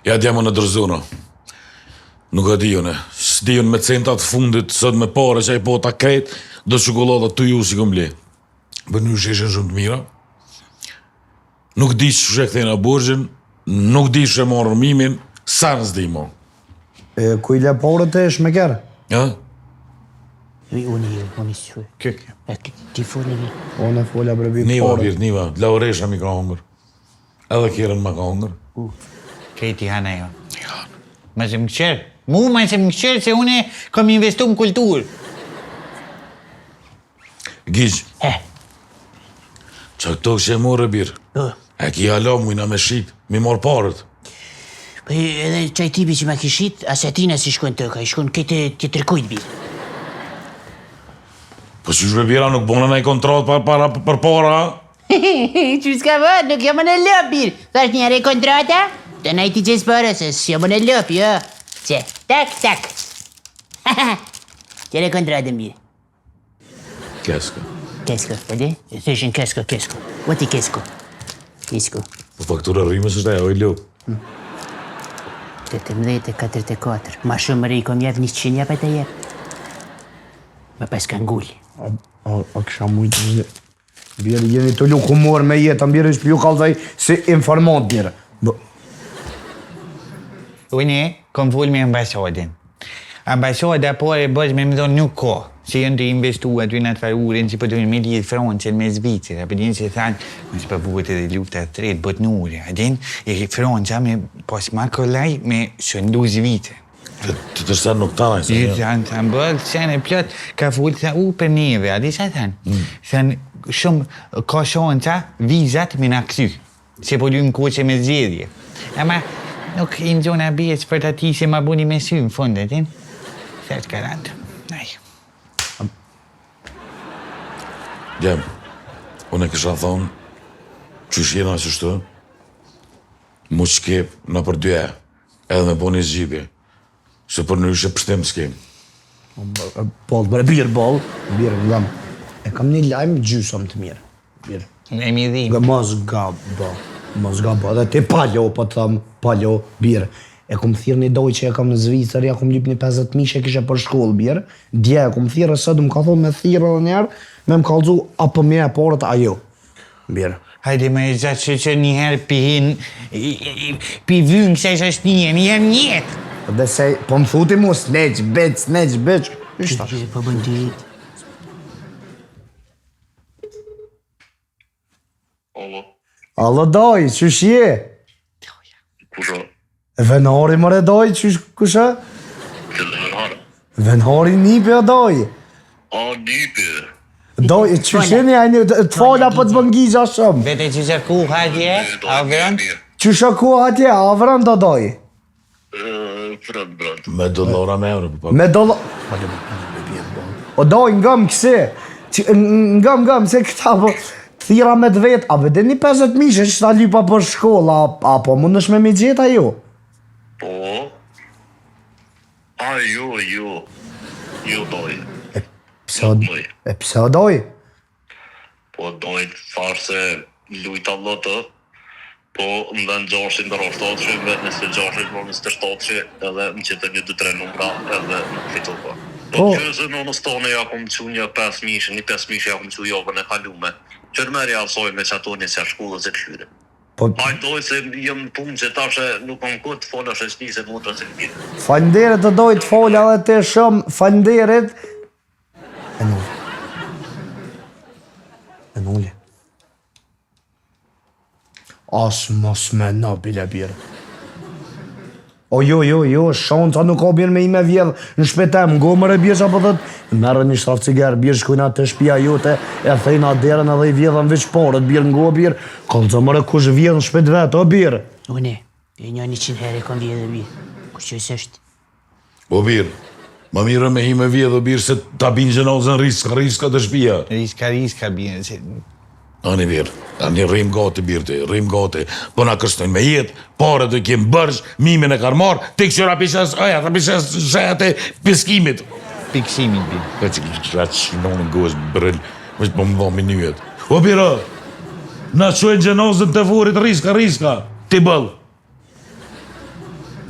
Ja t'jam në dërzuno. Nuk e di une. S'di unë me centat fundit, sot me pare që i po ta kret, do çokoladë të ju si kom ble. Për një sheshen shumë të mira. Nuk di që shë këthejna burgjën, nuk di që marrë rëmimin, sa në s'di mo. Ku i le parët e shmeker? Ja? Unë i shuj. Ti foli mi. Unë e fola për bëjë Niva, parët. birë, niva. Lauresha mi ka hongër. Edhe kjerën ma ka hongër. Kreti hana jo. Ma se më kësherë. Ma se më kësherë se une kam investu në kulturë. Gjigj. Qa këto që e morë e birë. E ki hala mujna me shqit, mi morë parët. Edhe qaj tipi që ma kishit, asetina si shkon të ka, i shkon këtë të tërkujt birë. Po që shbe bira nuk bona nëj kontratë për para? Që s'ka vë, nuk jam në lëp birë. Thash njëre kontrata? Të nëjë ti qesë përë, se s'jam në lëp, jo. Që, tak. Qëre kontratën birë. Kesko. Kesko, edhe? Thëshin kesko. Voti kesko. Po faktura rrimës është ajo i lëp. 18.44. Ma shumë rej kom jep 100 jep e të jep. Ma pas ka ngulli. A kësha mujtë në... Bjerë, jeni të lu humor me jetë, bjerë është ju kalzaj si informant bjerë. Une, kom full me ambasadin. Ambasada por e bëz me më thonë nuk ko. Se jënë të investu aty në atë farurin, që për të me lidhë Francën me Zvicër. A për dinë që thanë, më që për buhet edhe lufta të tretë, bët nure. A dinë, e Franca me pas Makolaj me shëndu Zvicër. Të të shtanë nuk tanaj, se një. Thanë bëllë, qenë e plot, ka full, thanë, për neve, a di sa thanë? Thanë, shumë ka shanca, vizat me në kësy. Se po lymë koqe me zjedhje. Ama, nuk i në gjona bjes për të ati se ma buni me sy në fundet, din? Thetë karant. Nej. Gjem, unë e kësha thonë, që shjena që shtë, mu qkep në për 2 edhe me bo një zgjibje, se për në ishe pështem s'kem. Birë, ngam. E kam një lajmë gjysëm të mirë. Birë. E mi dhim. Nga mos gaba, dhe ti palo, po të thamë, palo, birë. E kom thirë një doj që e kam në Zvicër, ja kom lyp një 50.000 që e kishe për shkollë, birë. Dje e kom thirë, e sëtë më ka thonë me thirë edhe njerë, me më kalzu, apo me e porët ajo. Birë. Hajde me e zatë që njëherë pihin, pi vynë kësa isha shnije, njëtë. Dhe se, po më thuti mu, sneq, bëq. Po bëndit. Allo doj, qysh je? Kusha? Venari mëre doj, kusha? Qëllë venara? Venari nipe o doj. A, nipe. Doj, qysh jeni ajni, të fola po të bëngizha shumë. Vete që që ku hadje, a vërën? Qysh a ku atje, a vërën do doj? Frënd. Me $1 me euro, për pak. Me $. O doj, ngëm kësi. Ngëm, se këta po... Thira me të vetë, a vete një 50.000 që ta lypa për shkolla, apo mund është me gjeta jo? Po? A, jo. Jo doj. Pse o doj? Po doj të farë se lujta lotë, po më dhe në gjashin dhe roshtatëshe, vetë nëse gjashin për nësë të shtatëshe, edhe më qëtë një 2-3 numra, edhe nuk fitu po. Po që se në nëstone ja kom që një 5.000, një 5.000 ja kom që jovën e kalume. Qërmeri alsoj me që ato një që shkullës e të hyre. Hajtoj se jëmë në punë që tashe nuk kam këtë të fola shështi se motra se këtë. Falenderit të doj të fola dhe të shumë, falenderit. E nulli. Asë mos me në bile birë. O jo, shanca nuk ka birë me ime vjedhë në shpetem, ngo mërë e birë që apo dhëtë, merë një shtrafë cigerë, birë shkujna të shpia jote, e thejna derën edhe i vjedhën veç parët, birë ngo birë, kalëzë mërë kush vjedhën shpet vetë, o birë. Une, e një 100 herë e kom vjedhë birë, kush që është? O birë, ma mire me hime vjedhë o birë se ta binë gjenozën riska të shpia. Riska, birë, se... Ani birë, ani rrim gati birë ti, rrim gati. Po na kështojnë me jetë, pare të kemë bërsh, mimin e karë marë, ti këshyra pishes, aja, të pishes shete piskimit. Piksimit bi. Po që këshyra që nonin gos bërëll, është po më dho minujet. O birë, na qojnë gjenozën të vorit riska, ti bëllë.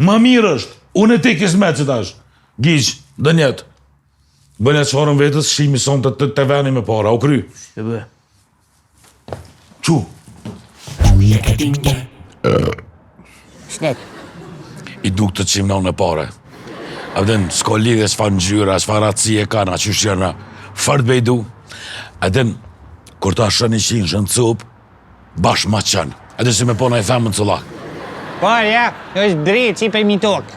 Ma mirë është, unë e ti kisme që tash. Gjigj, dënjet. Bënja që farën vetës, shimi son të veni me para, u kry. Që bë. Qu? Shnet. I duk të qimna unë e pare. Abden, s'ko lidhe, s'far në gjyra, s'far atësi e kana, që shqerna. Farë të bejdu. Abden, kur ta shën i qinë, shën cup, bash ma qënë. Abden, si me pona i femën të lak. Parja është drejt si për mi tokë.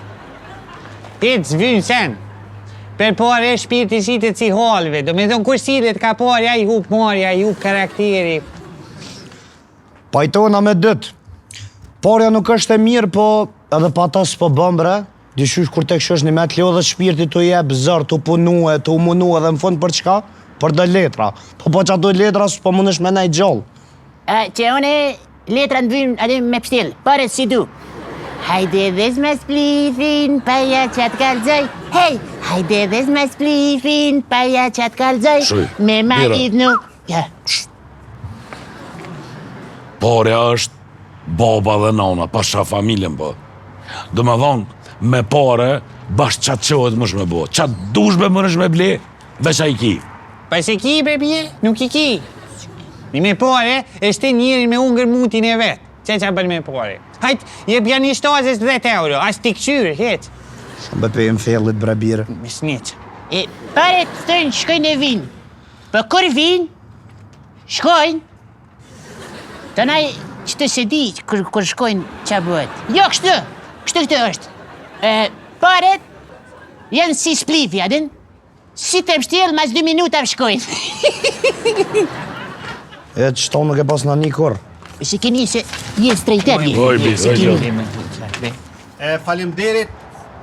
Ti të zvynë sen. Per parë e shpirti si të si halve. Do me thonë kur silet ka parja, i hup marja, i hup karakteri. Pajtona me dytë. Parja nuk është e mirë, po edhe pa ta s'po bëm bre. Dyshysh kur tek shosh një me të lodhët shpirti të jep zër, të punue, të umunue dhe në fund për çka? Për do letra. Po që ato letra s'po mundesh me nej gjallë. Që une letra në vynë atë me pështil, pare si du. Hajde dhe s'me splifin, paja që atë kalzoj. Hej, hajde dhe s'me splifin, paja që atë kalzoj. Shuj, Me ma Mira. idhnu. Ja. Pare është baba dhe nana, pasha familjen po. Do me thonë, me pare, bashkë qatë qohet mësh me bo. Qatë dushbe mësh me ble, veç a i ki. Pa se ki, bebje, nuk i ki. Një me pare, është njëri me ungër mutin e vetë. Që bërë me pare. Hajtë, jep janë një shtazës 10 euro, as t'i këqyrë, hetë. Shumë be pejmë fellit bre birë. Me sneqë. E pare të thënë shkojnë e vinë. Për kur vinë, shkojnë. Të naj që të se di kur shkojnë qa bëhet. Jo, kështu këtë është. Paret janë si splifi, adin. Si të mështjel, mas 2 minuta shkojnë. E që shto nuk e pas në një kur. Se keni se jetë strejter. Oj, bis, oj, jo. Faleminderit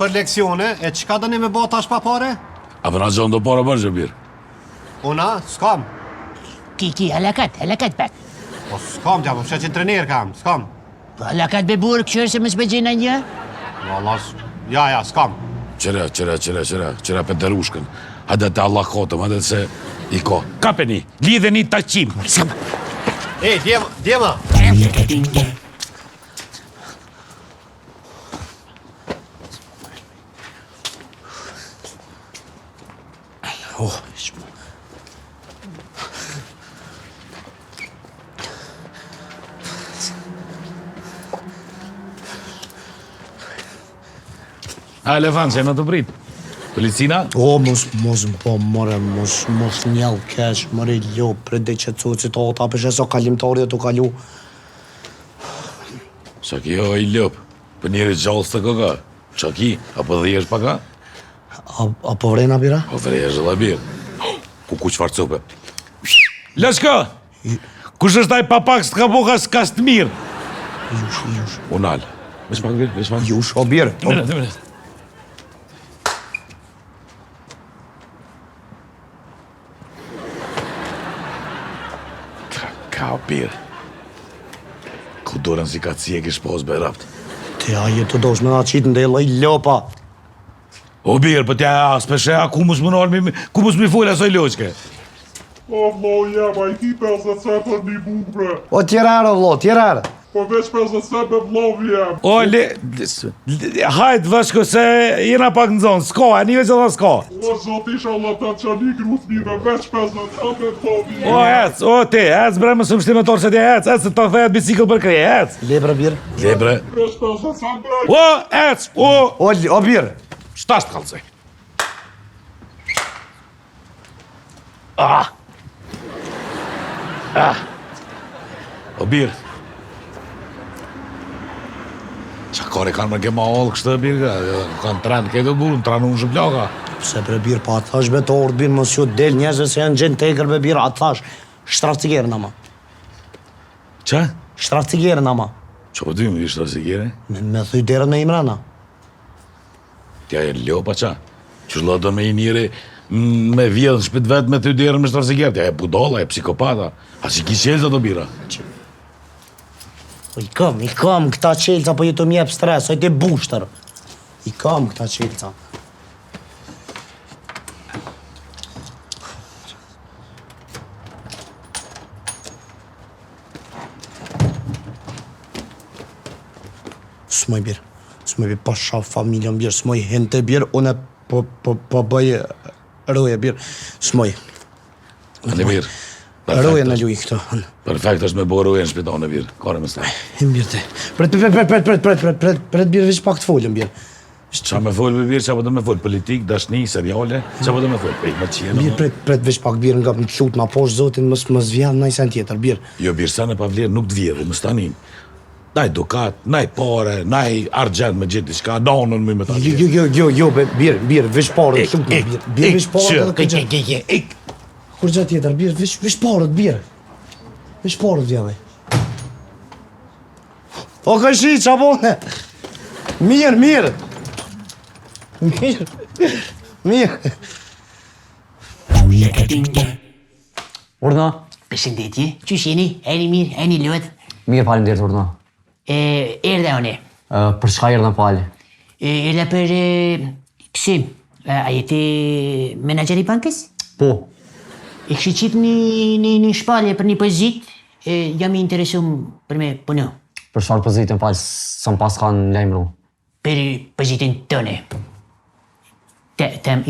për leksione, e çka dëni me bë tash pa pare? A për në gjonë do para bërgjë birë. Una, s'kam. Ki, halakat pak. Po s'kam t'ja, po fshe që trener kam, s'kam. Po halakat be burë, këshërë se më s'bëgjena një. Wallah, ja, s'kam. Qëra për dërushkën. Hajde të Allah kotëm, hajde se i ko. Kapeni, lidheni të qimë. E, djema. A, elefant, që e në të prit. Policina? O, mos po, mos njëllë kesh, mëre jo, për dhe që të cucit o, ta përshë so kalimtari dhe të kalu. Qa ki o i lëp, për njëri gjallës të këka. Qa ki, apo dhe jesh paka? Apo vrejna bira? O vrejesh dhe birë. Ku qfar cupe? Lëshka! Kush është taj papak së të ka boka s'ka së të mirë? Jush. Unal. Vesh pak birë, vesh pak. Jush, o birë. Të minët. Ka o birë. Ku dorën si ka cijek i shpos be rapt. Te aje të dosh me na qitë në loj lopa. O birë, për tja speshe, ku mus më nërmi, ku mus mi full asoj loqke. O, vlo, jema, i ki 50 cent për një bukë, bre. O, tjerarë, vlo, tjerarë. Po veç 50 cent për vlo, jem. O, hajtë vëshko se jena pak në zonë, s'ka, e një veç edhe s'ka. O, zot isha Allah të që një grus një me veç 50 cent për vlo, jem. O, ec, bre, më së mështimetor që ti, ec, të të thejet bicikl për kreje, ec. Lebre, birë. Lebre. Veç 50 cent, bre. O, ec, O, birë. Shtasht kalëzoj. O, birë. Qa kore kanë më ke ma ollë kështë të birë, kanë trenë këtë burë, trenë unë shëplaka. Se bre birë, pa atë thash be të orë birë, mos ju del njerëzve se janë gjenë tegër be birë, atë thash. Shtraf cigerën ama. Qa? Shtraf cigerën ama. Qa po ty më ishtë të sigere? Me thuj derën me imrana. Tja e ljo pa qa. Që shlo do me i njëri me vjedhën shpit vetë me të derën me shtarësikerti. E budalla, e psikopata. A si ki qelza do bira? I kam këta qelca, po jetu mjep stres, ojtë e bushtër. I kam këta qelca. S'moj birë, pa shaf familjen birë, s'moj hente birë, une po bëj roje birë, s'moj. Në birë. Roje në luj këto. Perfekt është me bo roje në shpiton në birë. Kare me staj. Him birë te. Pret birë, vish pak të folën birë. Qa me folë me birë, qa po do me folë? Politik, dashni, seriale, qa po do me folë? Pejt me qenë. Birë, pret vish pak birë nga më qut, ma poshë zotin, mës vjellë në i sen tjetër, birë. Jo, birë, sa në pavlerë nuk të vjedhë, më stanin. Naj dukat, naj pare, naj argjent me gjithë shka, donën me ta gjithë. Jo, birë, vish parët, qut në birë. Birë, vish parët edhe këtë. Kur gjatë tjetër, birë, vish parët, birë. Vish parët, vjellë. O, këshi, qa bone? Mirë. Urna? Përshëndetje, qysh jeni? Eni mirë, eni lot. Mirë falenderit urna. Erdhe une. Për çka erdhën falë? Erdhe për... Pse? A jeti menaxher i bankës? Po. E kështë qip një shpalje për një pozit, jam i interesum për me puno. Për çfarë pozitën falë, s'm pas kanë lajmëru. Për pozitin tëne.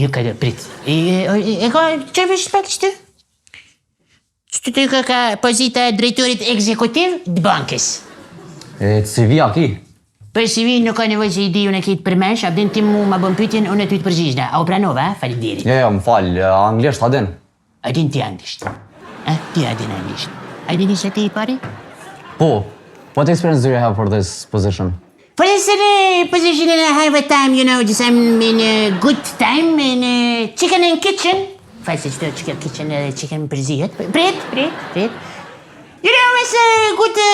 Jo ka prit. E ka qërë shpek qëtë? Qëtë të ka pozita drejtorit ekzekutiv të bankës. CV-a ki? Për CV nuk ka nevoj që i di unë e kitë përmesh, abdin ti mu ma bën pyetjen, unë e ty të përgjishda. A u pranova, faleminderit. Jo, më falë, anglisht a din. A din ti anglisht? Ti a din anglisht? A din se ti i pari? Po. What experience do you have for this position? For this position, I have a time, just I'm in a good time in a chicken and kitchen. False chicken kitchen, chicken përzihet. Prit. It's good to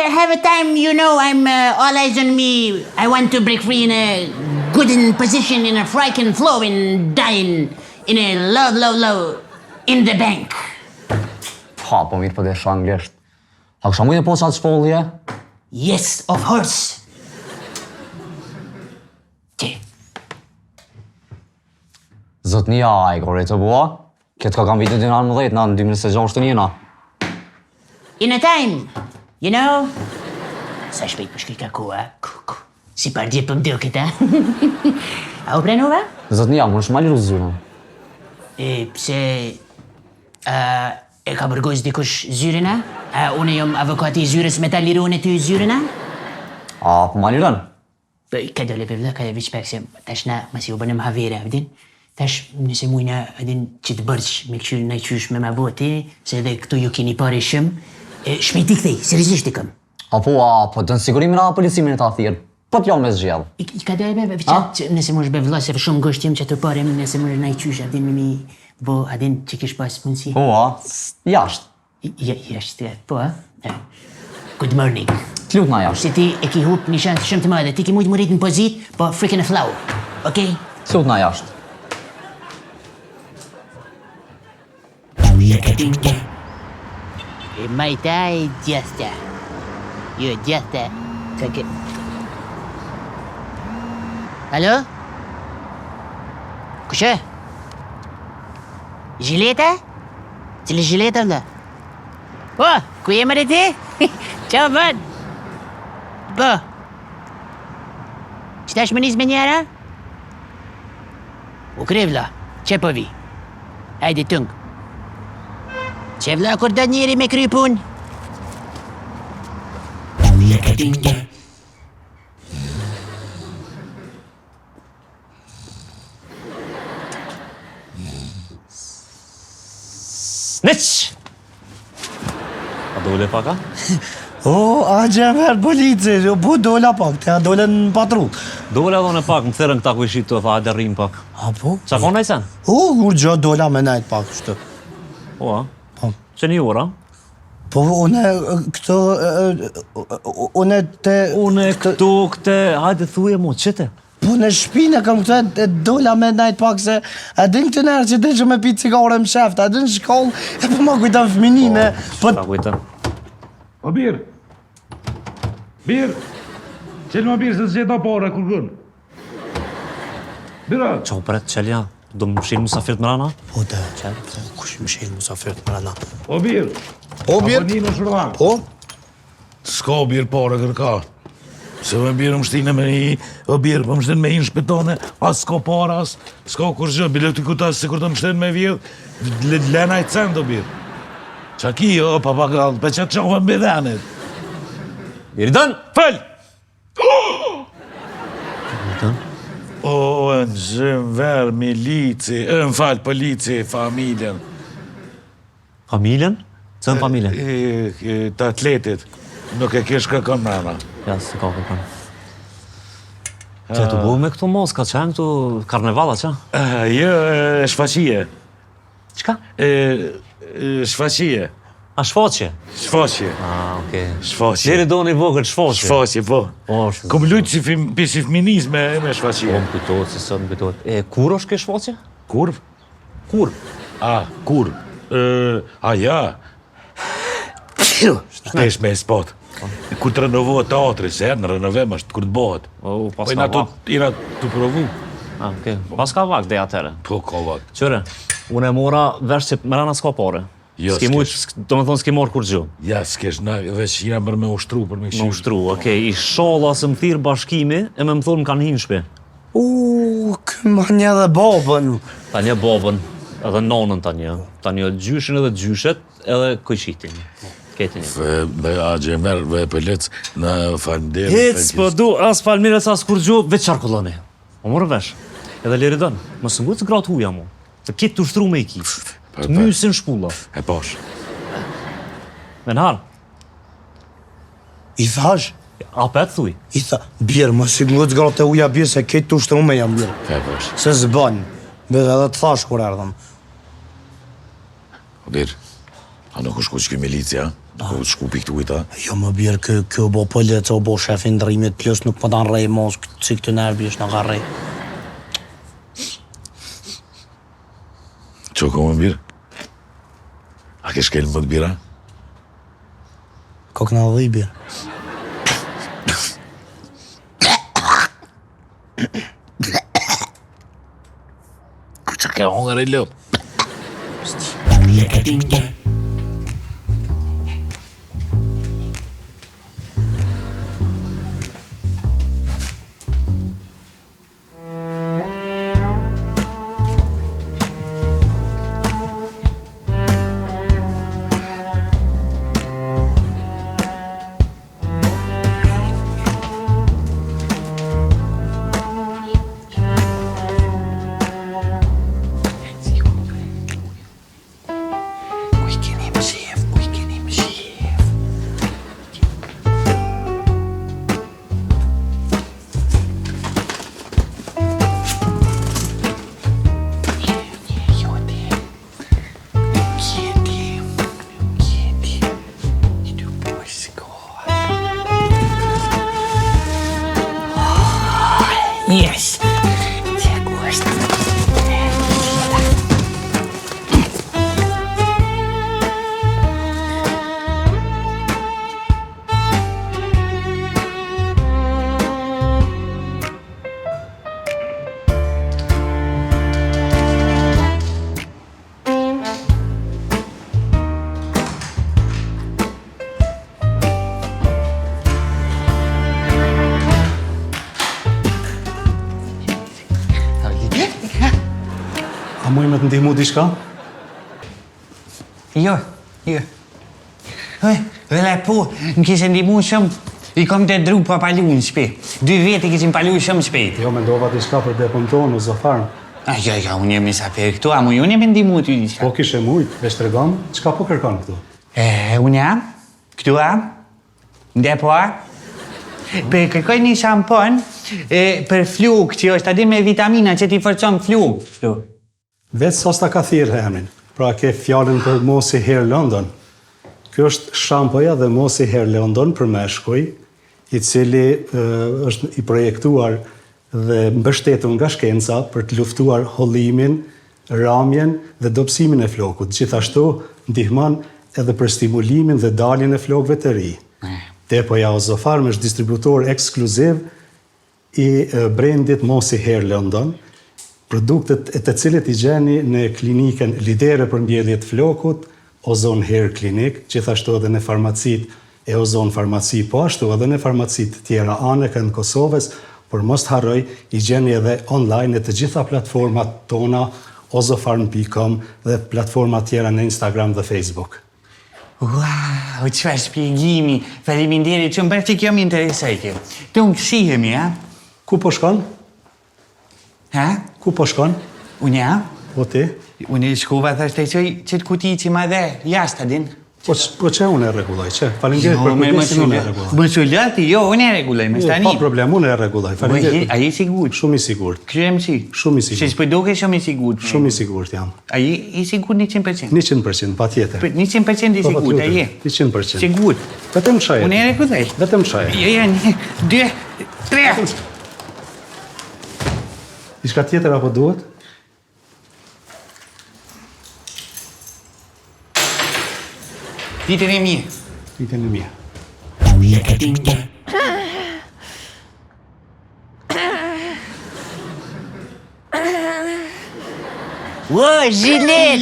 have a time, I'm all eyes on me. I want to break free in a good position, in a freaking flow, in dying, in a low, in the bank. Pa, po mirë po dhe shë anglisht. A kësha mujnë po qatë shpollje? Yes, of course. Që? Zotnia a i kore të bua? Këtë ka kam vitin 2019, na në 2026 të njena. In a time, sa shpejt për shkri ka koha, si par dje për mdo këta. A u pranova? Zotnia, më në shmali zyra. Pse, e ka bërgojës dikush zyrina? Une jom avokati i zyrës me ta liru unë ty i zyrina? A, po ma lirën? Ka dole për vëllë, ka dhe vëq pak se tash na masi u bënëm havere, avdin? Tash nëse mujna adin që të bërq me këqyrë në qysh me ma bote, se edhe këtu ju keni pare shumë, shpejti këthej, seriosisht i këm. Po të në sigurimin a policimin e ta thirë, po t'jo me zgjedh. I ka dhe e vëqat, nëse më shbe vëlla, se për shumë gësht jem që të pare, nëse më në qysh, adin me mi, bo, adin që kish pas mundsi. Po, jashtë. Jashtë, po, Good morning. T'lut na jashtë. Se ti e ki hup një shansë shumë të madhe, ti ki mujtë më rrit në pozit, po freaking a flow, okej? T'lut na jashtë. E majta e djasta. Jo, djasta. Ka Alo? Kushe? Gjileta? Cili gjileta, vla? O, ku je mërë ti? Qo, bën? Po. Qëta është më njës me njëra? U kre, vla. Që po vi? Hajde, tung. Që vla, kur do njëri me kry pun? Snitch! A dole paka? A gjemer polici, po dola pak, te a dole në patrull. Dole adhone pak, më thërën këta ku ishit të fa dhe rrim pak. A po? Qa kona i sen? Kur gjë dola me najt pak, shtë. Po, Po. Që një ora? Po, une këto, une te... Une këtu, këte, hajde thuje mo, qëte? Po në shpinë kam këtë e dola me najt pak se a din këtë nërë që din që me pi cigare më sheft, a din shkollë, e po ma kujtan fëminime. Ta kujtën. O birë, qëllë ma birë se të gjeta pare kërgën. Bira, Qa u pret qelja? Do më shilë musafirët më rana? Po të, kush më shilë musafirët më rana. o birë, Po birë? Nino Shurvan. Po? S'ka o birë pare kërka. Se me birë më shtinë me një, o birë, po më shtinë me një në shpetone, as s'ka pare, as s'ka kur gjë, bile të kutas se kur të më shtinë me vjedh, lena i cend, o birë. Qa ki, o papagall, pe që të qove më bidenit. Biridan! Fëll! Biridan? O, në zhëm verë, milici, në falë, polici, familjen. Familjen? Cënë familjen? Të atletit, nuk e kish kërkon mrena. Ja, se ka kërkan. Që të bu me këtu mos, ka qenë këtu karnevala, që? Jo, shfaqie. Qka? Shfaqie. A shfaqe? Shfaqie. Okej. Shfaqie. Deri do një vogël shfaqe. Shfaqie, po. O, Kom lujtë si fminiz me shfaqie. Po më kujtojtë, si sot më kujtojtë. Kur është ke shfaqe? Kurv? Kur? Kur? Ja. Shtesh me spot. Kur të renovohet teatri, se herë në renovim është kur të bëhet. O, pas Po ka vak. ina të provu. Okej. Pas ka vak dhe atëre. Po, ka vak. Qëre, unë e mora vesh që më rana s'ka pare. Jo, S'ke mujt, do me thonë s'ke morë kur gjë. Ja, s'kesh, veç jina mërë me ushtru për me Më këshirë. ushtru, okej. I sholla se më thirë bashkimi e me më thonë më kanë hinë shpe. Këma një dhe babën. Ta një babën, edhe nonën ta një. Ta një gjyshin edhe gjyshet, edhe kojqitin. Keti një. Dhe agje merë ve pëllec në falënderë. Hec, po du, as falmirës, as kur gjo, veç qarkulloni. O morë vesh. Edhe Liridon, më së ngujtë gratë huja mu. Të kitë të ushtru me i kitë. Të mysin shpulla. E pash. Me në harë. I thash? A pet thuj. I tha, birë, më si ngëtë gratë e uja birë se ketë të ushtru me jam birë. E pash. Se zbanë, edhe të thash kur erdhëm. O birë, a nuk është ku që ki milicia? Ku shku pikë të ujta? Jo më birë, kjo bo pëllet, o bo shefin ndrimit, plus nuk më danë rej mos, si këtë nerbi është në ka rej. Qo ko më birë? A ke shkel më të bira? Ko këna dhe i birë. Ku që ke hongër e lëp? Yes. Це коштує. A muj me të ndihmu diçka? Jo. Vela po, në kishe ndimu shumë, i kom të dru pa palu në shpe. 2 vete kishin palu shumë shpejt. Jo, mendova diçka për depën tonë, o zofarën. Jo, unë jemi sa për këtu, a mu unë jemi ndimu ty diçka. Po kishe mujt, veç të regam, qka po kërkan këtu? Unë jam, këtu am, ndë po a. Për kërkoj një shampon për fluk, që është adin me vitamina që ti forcon fluk. Veç sos ta ka thirë emrin, pra ke fjallin për Mosi Hair London. Kjo është shampoja dhe Mosi Hair London për meshkuj, i cili është i projektuar dhe mbështetur nga shkenca për të luftuar hollimin, ramjen dhe dobësimin e flokut. Gjithashtu ndihmon edhe për stimulimin dhe daljen e flokëve të ri. Depoja Ozofarm është distributor ekskluziv i brendit Mosi Hair London, produktet e të cilit i gjeni në klinikën lidere për mbjedhjet flokut, Ozon Hair Clinic, gjithashtu edhe në farmacit e Ozon Farmaci, po ashtu edhe në farmacit tjera anëke në Kosovës, por mos harroj, i gjeni edhe online e të gjitha platformat tona, ozofarm.com dhe platformat tjera në Instagram dhe Facebook. Wow, çfarë shpjegimi. Faleminderit shumë për që kjo më interesoj kjo. Të unë këshihemi, ha? Ku po shkon? Ha? Ku po shkon? Unë ja? Po ti? Unë i shkova thashtë të qoj që të kuti që ma dhe jashtë adin. Po që unë e rregulloj, që? Falenderit për kujdesin unë e rregulloj. Më sullati, jo, unë e rregulloj, më stani. Pa problem, unë e rregulloj. Falenderit. A i sigurt? Shumë i sigurt. Kryem si? Shumë i sigurt. Se s'po doke shumë i sigurt. Shumë i sigurt jam. A i sigurt 100%? 100%, pa tjetër. 100% i sigurt, a i? 100%. Sigurt. Vetëm qaje. Unë e rregulloj. Vetëm qaje. Jo, 1, 2, 3. Diçka tjetër apo duhet? Ditën e mirë. Ditën e mirë. Ua, Gjilet!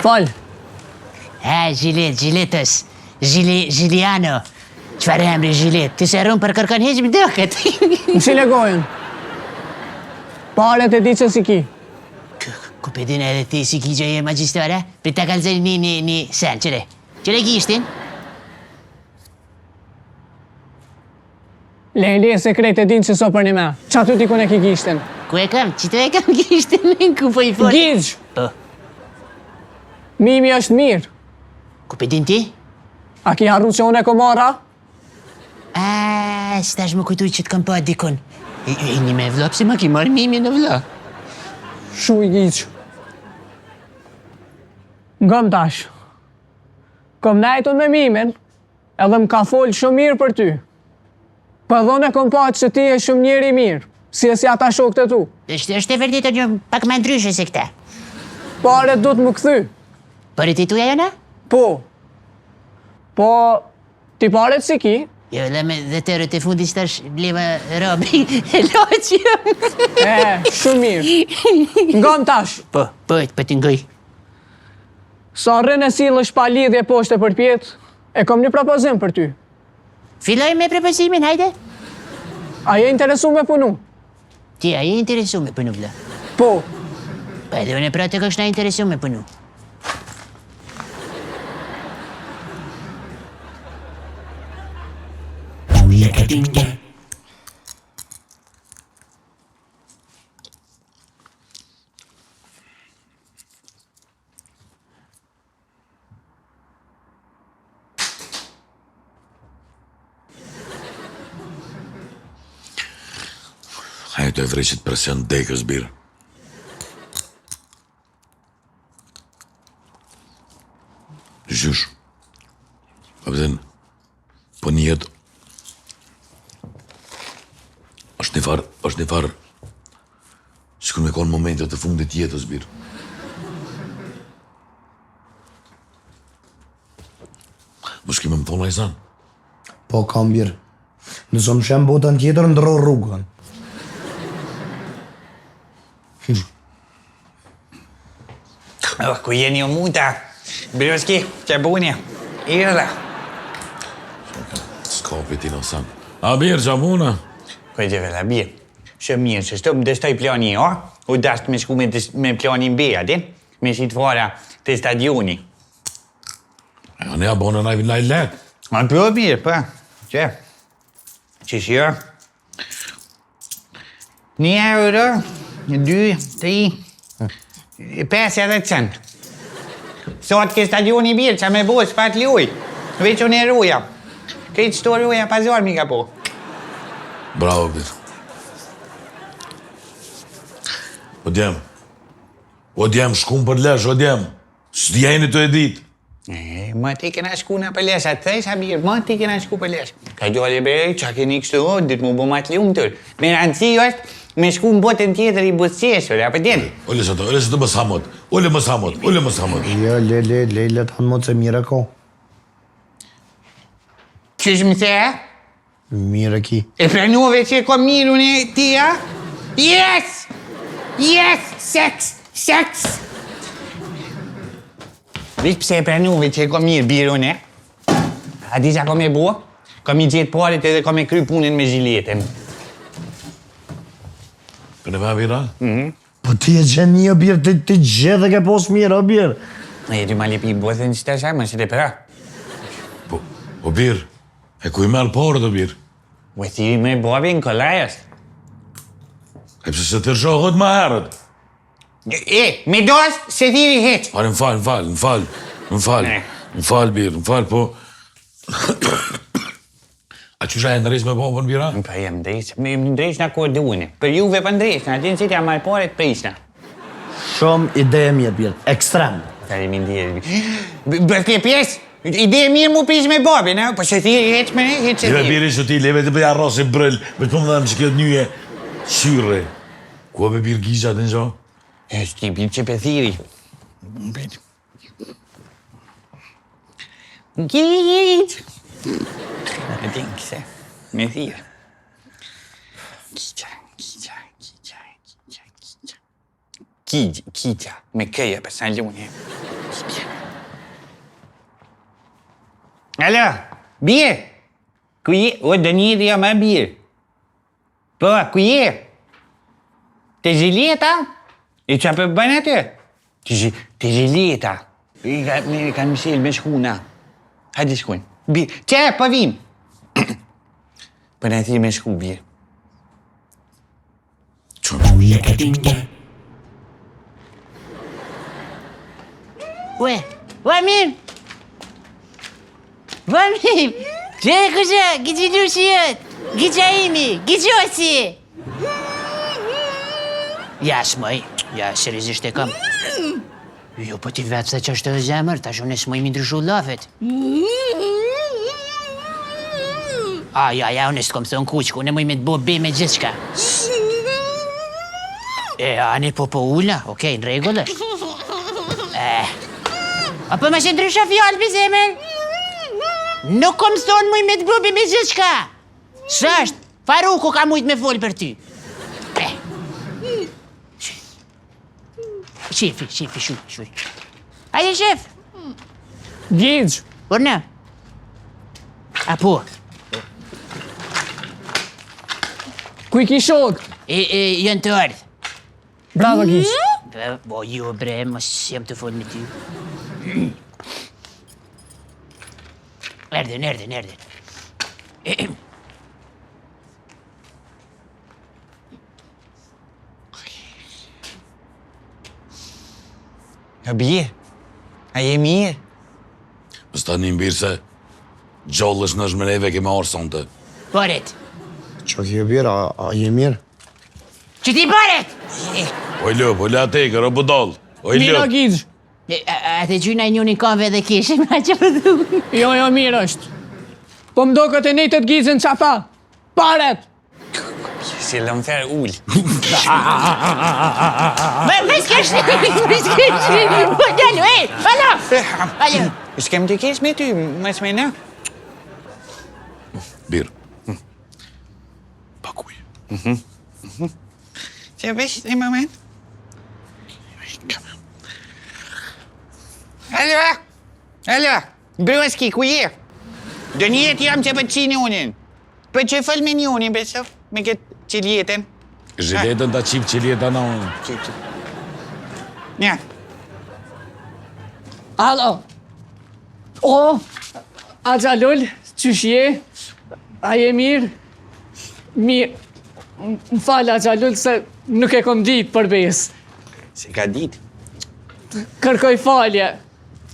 Fal. Ha, Gjiletës. Gjiliano. Qfar emri Gjilet? Ti se rrumë për kërkon heq më doket. Më shile gojen. Palet e ti që si ki. Ku pedin edhe ti si ki që je magjistore? Për ta kalzën një sen, qëre? Qëre gishtin? Lejli e sekret e din që so për një me. Qa ty ti kone ki gishtin? Ku e kam? Që të e kam gishtin? Ku po i fol? Gjizh! Po. Mimi është mirë. Ku pedin ti? A ki harru që unë e ko marra? A, s'tash më kujtuj që të kam pa dikun. Një me vlop si më ki marrë mimi në vlop. Shu i gjizh. Ngëm tash. Kom najton me mimin, edhe më ka folë shumë mirë për ty. Për dhone kom pa që ti e shumë njeri mirë, si e si ata shok të tu. Është e vërditë një pak më ndryshe se këta. Pare du të më këthy. Për e ti tuja jona? Po. Po, ti paret si ki? Jo, dhe të rët e fundi që tash bleva robi e loqëm. Shumë mirë. Ngam tash. Po të ngoj. Sa rrën e silë është pa lidhje poshte për pjetë, e kom një propozim për ty. Filoj me propozimin, hajde. A je interesu me punu? Ti, a je interesu me punu, vla? Po. Pa edhe unë e pra të kështë na interesu me punu. Hajde e vreqit presion dekës, birë. Gjysh. Pëpëtën, po një jetë është një farë shkën me konë momentet të fundit jetës, birë. Më shkime më thonë, Lajzan? Po, kam birë. Nësë më shem botën tjetër, ndro rrugën. Ku jeni o muta? Brioski, që buni? Irra. S'kapi ti në sanë. A birë, që muna? Koj gjeve la birë. Shumë mirë, që shto më dështoj plani, o? U dasht me shku me planin B, adin? Me si të fara të stadioni. A ne abonë në najvin laj letë. A për birë, pa. Që? Që shjo? 1 euro, 2, 3, 5 edhe cent. Sot ke stadioni birë, që me bojë, s'pat luj. Veç unë e ruja. Këtë shtori uja pazar mi ka po. Bravo, Bir. O djem, shkum për lesh, o djem. S'djeni të e dit. Ma ti kena shku në për lesh, atë thejsh, Abir, ma ti kena shku për lesh. Ka gjallë e bej, qa keni kështu, ditë mu bo matë lumë tërë. Me rëndësi është me shku në botën tjetër i busqeshër, apo djeni? Ole së të më samot, ole më samot. Jo, le të hanë motë se mire ko. Qysh më the, Mire ki. E pranove që ko mirun e ti, a? Yes! Yes! Sex! Vish pse e pranove që ko mirë birun e? A di qa ko me bo? Ko mi gjetë parit edhe ko me kry punën me zhiletën. Për në pa, Bira? Po ti e gjeni, o Bir, ti gjithë dhe ke posë mirë, o Bir. E ty ma lipi i botën që të shaj, më që të pra. Po, o Bir, e ku i merë porët, o Bir? U e thiri me babi në kolaj është. E pëse se të rëshohët ma herët. Me dos se thiri heq. Pare, më falë, Bir, po... A qësha e ndrejsh me popën, Bira? Pa jem ndrejsh, me ndrejsh në kohë duhune. Për juve për ndrejsh, në atinë që t'ja marë pare të prishna. Shumë ideje mirë, Bir, ekstrem. Tari mi ndjerë. Bërke pjesë, ideje mirë mu prish me babi, në? Po se thiri heq me ne, heq se Leve, thiri. Biri, që ti, leve të bëja rrasi brëll, me të më dhe më që këtë njëje syre. Ku e be Bir Gizha të në gjo? E shti bir që për thiri. Gjit! E din këse, me thirë. Kitja, me këja për sa lune. Alo, bie? Ku je? O, Dënjeri jam e bie. Po, ku je? Te Zhilieta? E qa për bëjnë atë? Te Zhilieta. Me kanë mishel me shkuna. Hajde shkujnë. Bie, që, po vim. Për në thirë me shku, bie. Ue, mirë! Mirë! Që e kështë, gjitë lushjet! Gjitë imi, gjitë Ja, shmoj, ja, seriozisht e kam. Jo, po ti vetë se që është të zemër, tash unë e s'moj mi ndryshu lafet. Ja, unë e s'kom thonë kuqë, unë e moj me të bo be me gjithë shka. Ani po ulla, okej, në regull është. Apo ma që ndrysha fjallë për zemër? Nuk kom thonë moj me të bo be me gjithë shka. Së është, Faruku ka mujtë me folë për ty. Shefi, shuj. Hajde, shef. Gjigj, Por në? Apo? ku i ki shok? Jënë të ardhë. Bravo, Gjigj. Bo, jo, bre, mos jam të folë me ty. Erdhen. Ja, bie? A je mirë? Më sta një mbirë se gjollësh në shmeneve ke me orë sonte. Paret. Që ki e Bir, a je mirë? Që ti paret? O le atekër, o budol. Mira, Gjigj. A të gjyna i njëni kanve dhe kishim, a që përdu? Jo, mirë është. Po më do këtë e nejtët Gjigjen qa tha. Paret! Si lëm ferë ullë. Me s'kesh Po dallu, alo! S'kem të kesh me ty, më s'me në. Bir. Pakuj. Që vesh një moment. Alo, Bruski, ku je? Do njetë jam që për qini unin. Për që fëll me një unin, besëf, me këtë qiljetën. Zhiletën ta qip qiljeta në unë. Nja. Alo. O, a Gjallull, qysh je? A je mirë? Mirë. Më falë, a Gjallull, se nuk e kom ditë për besë. Se ka ditë. Kërkoj falje.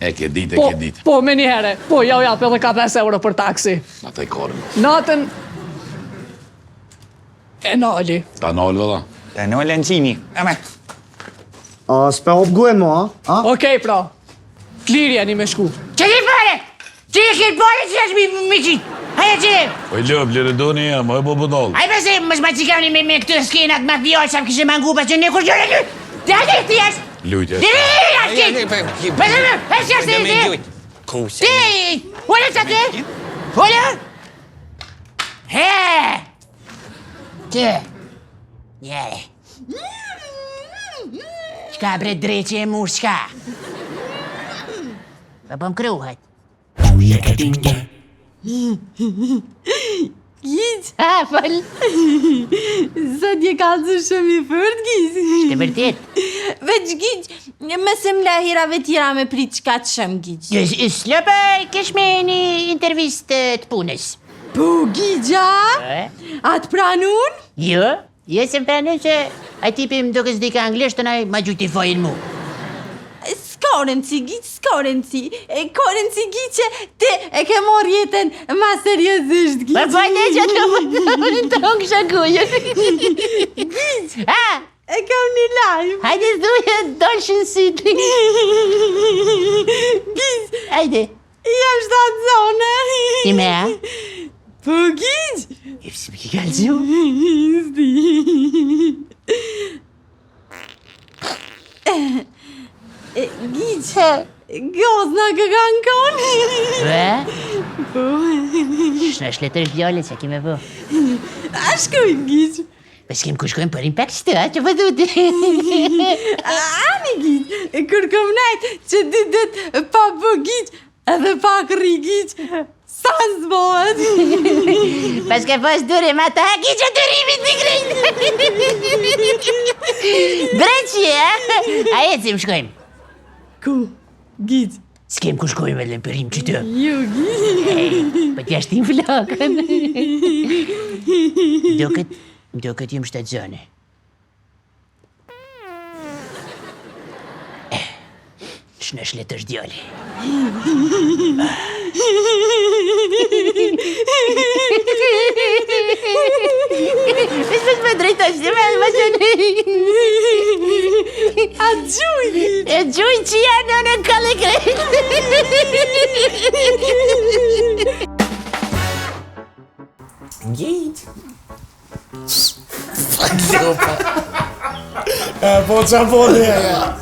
E ke ditë, Po, po, me njëherë. Po, ja u jap edhe ka 5 euro për taksi. Ata i korën. Natën... E nali. Ta nalë, valla. Ta në lancini. Ame. A, s'pe hop guen mo, a? Okej, pra. Kliri jeni me shku. Që ti pare? Që i këtë pare që jashtë mi qitë? Haja që e? Oj, lëp, liridoni e, më e po bëdollë. Ajë përse, më shma qikavni me këtë skenat ma fjallë, sa më kështë mangu, pa që në kur gjore lujt. Dhe ati, ti jashtë. Lujtje. Ti! Ullë që ti? Ullë? He! Ti! Njere. Qka bre dreqe e mur, qka? Pa bëm kruhet. Gjiq, Ha, fal. sa t'je kalëzu shumë i fërt, Gjiq. Shte vërtet. Veç Gjiq, mësëm lahirave tjera me prit qka të shumë, Gjiq. Slëpë, kesh me një intervistë të punës. Po, Gjiqa? Atë pranun? Jo, se më pranë që aj tipi më duke s'di ka anglisht të naj ma gjuti fojnë mu. Currency, Gjiq, currency. Currency, Gjiqe, ti e ke mor jetën ma seriosisht, Gjiq. Po ne që të më të hongë shakujën. Gjiq, Ha? e kam një live. Hajde dhuje dolshin sytë. Gjiq, Hajde. jam 7 zone. Ti me, ha? Po, Gjiq. E pësi më ki kalëzio? Gjiq, gozna kë kanë konë. Po? Shna shletër djale që kime po. A shkojmë, Gjiq. Po s'kem ku shkojmë për impact së të, ha? Që po dhute. Ani, Gjiq, kur kom najtë që ditet pa po Gjiq, edhe pak ri Gjiq, sa zbohet. Pas ka pas dure ma ta haki që të rimit në krejnë. Breqi, ha? A jetë si më shkojmë? Ku, Gjiq? S'kem ku shkojmë edhe për rim që të. Jo, Gjiq. Po t'ja shtim flakën. Doket jem shtatzone. Shna shletër djali. Vesh me drejta që me qënë. A gjuj, Gjiq. E gjuj që janë në kalle krejnë. Gjiq. Po qa po dhe ja.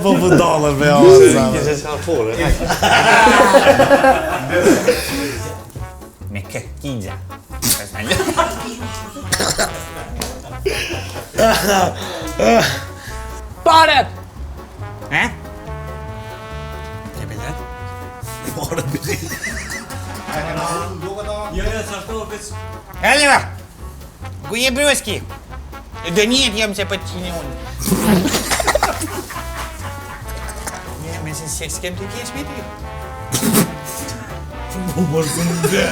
Po dalër me Me këkija. Paret! Ha? Ke bedat? Hajde va! Ku je brioski? Da нет, jam se подчинен. Ja, mensen s'kem të kesh me ty. Po mërë të në dhe.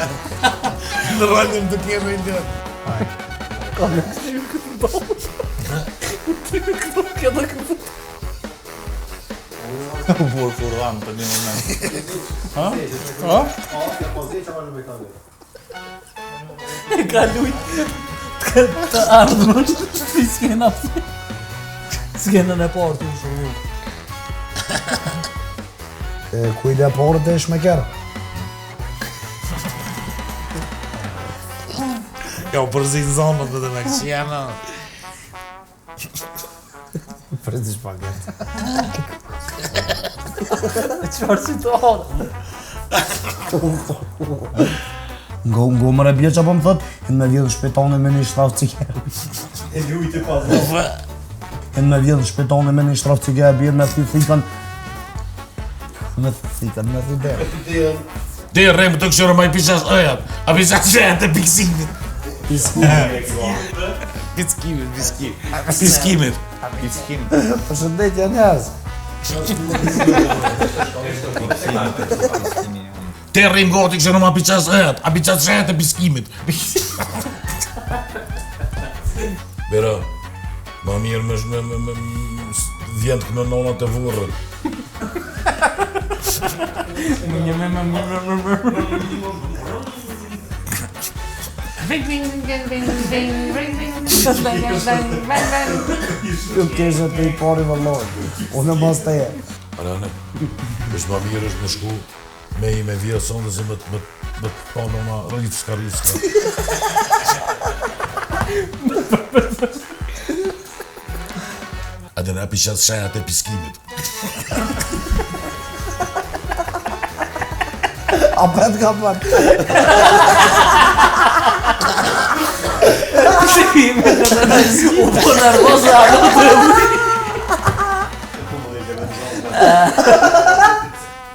Në rrallëm të kërë në dhe. Por furran për një moment. Ka lujt të ardhën si skenën e parë të shumë. Kujde porët e shmeker. Ja, përzi zonët dhe me kështë janë. Përzi shpaget. Qërë situatë? Ngo më rebje që po më thët, në me vjedhë shpetone me një shtraf cikerë. E lujt e pas. Në me vjedhë shpetone me një shtraf cikerë, bjerë me thikën. Me thikën, me thikën. Ti rremë të këshërë ma i pishas ojat, a pishas qëhet e piksimit. Piskimit. Përshëndetje njerëz. Ti rremë goti këshërë ma pishas ojat, a pishas qëhet e piskimit. Bera, ma mirë me vjen të kënë nonat e vurët. Kjo keshë të i pari vëlloj. Unë mas të e. Alane, është ma mirë është me shku me i me vjerë sonë dhe si me të pa nona riska. A dhe në pishat shajat e piskimit. Apet ka pat.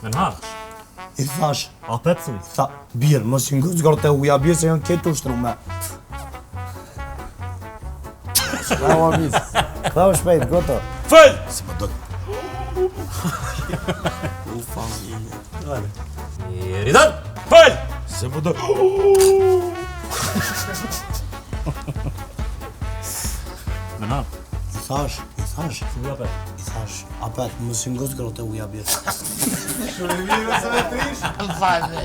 Menhar, I thash, apet thuj. tha, birë, mos i ngëz gërë të uja, birë se janë këtë ushtrume. Bravo, mis. Bravo, shpejt, goto. Fëll! Se më do... Ridan! Fëll! Se më do... Menhar, I thash, thuj apet. I thash, apet, mos i ngëz gërë të uja, birë. Fazë.